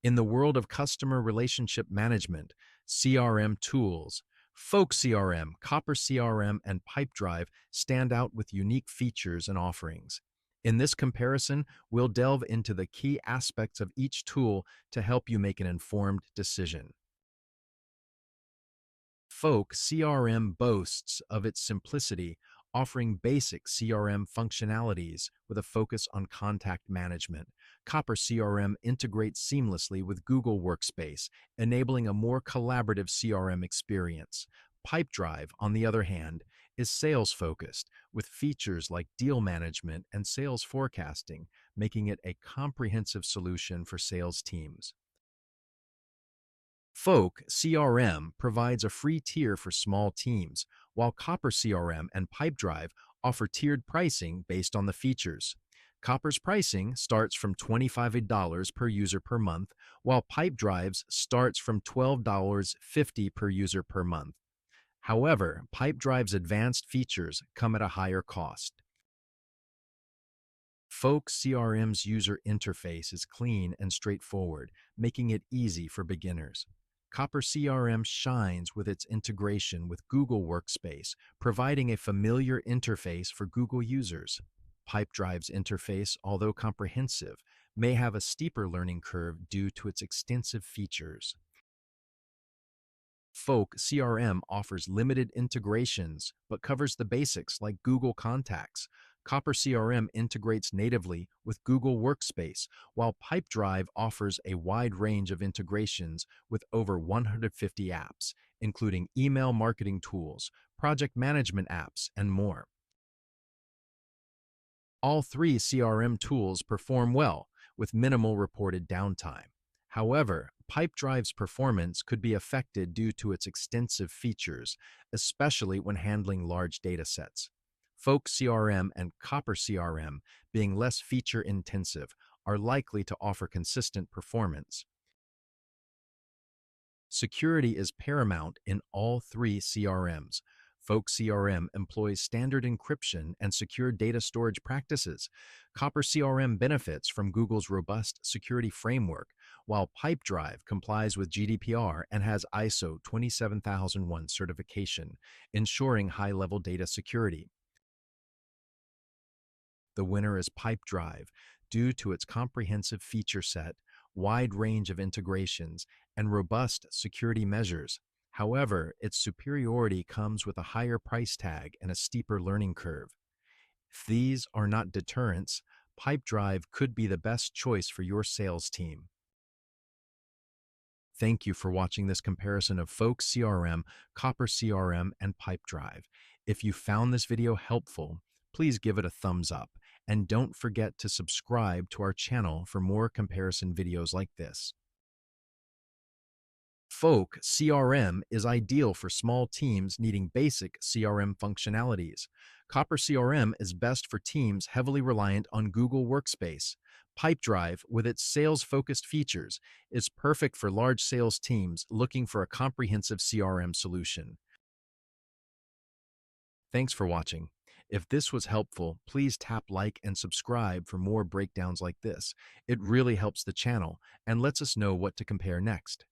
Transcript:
In the world of customer relationship management, CRM tools, Folk CRM, Copper CRM, and Pipedrive stand out with unique features and offerings. In this comparison, we'll delve into the key aspects of each tool to help you make an informed decision. Folk CRM boasts of its simplicity, offering basic CRM functionalities with a focus on contact management. Copper CRM integrates seamlessly with Google Workspace, enabling a more collaborative CRM experience. Pipedrive, on the other hand, is sales-focused, with features like deal management and sales forecasting, making it a comprehensive solution for sales teams. Folk CRM provides a free tier for small teams, while Copper CRM and Pipedrive offer tiered pricing based on the features. Copper's pricing starts from $25 per user per month, while Pipedrive's starts from $12.50 per user per month. However, Pipedrive's advanced features come at a higher cost. Folk CRM's user interface is clean and straightforward, making it easy for beginners. Copper CRM shines with its integration with Google Workspace, providing a familiar interface for Google users. Pipedrive's interface, although comprehensive, may have a steeper learning curve due to its extensive features. Folk CRM offers limited integrations, but covers the basics like Google Contacts. Copper CRM integrates natively with Google Workspace, while Pipedrive offers a wide range of integrations with over 150 apps, including email marketing tools, project management apps, and more. All three CRM tools perform well, with minimal reported downtime. However, Pipedrive's performance could be affected due to its extensive features, especially when handling large datasets. Folk CRM and Copper CRM, being less feature-intensive, are likely to offer consistent performance. Security is paramount in all three CRMs. Folk CRM employs standard encryption and secure data storage practices. Copper CRM benefits from Google's robust security framework, while Pipedrive complies with GDPR and has ISO 27001 certification, ensuring high-level data security. The winner is Pipedrive due to its comprehensive feature set, wide range of integrations, and robust security measures. However, its superiority comes with a higher price tag and a steeper learning curve. If these are not deterrents, Pipedrive could be the best choice for your sales team. Thank you for watching this comparison of Folk CRM, Copper CRM, and Pipedrive. If you found this video helpful, please give it a thumbs up, and don't forget to subscribe to our channel for more comparison videos like this. Folk CRM is ideal for small teams needing basic CRM functionalities. Copper CRM is best for teams heavily reliant on Google Workspace. Pipedrive, with its sales-focused features, is perfect for large sales teams looking for a comprehensive CRM solution. Thanks for watching. If this was helpful, please tap like and subscribe for more breakdowns like this. It really helps the channel and lets us know what to compare next.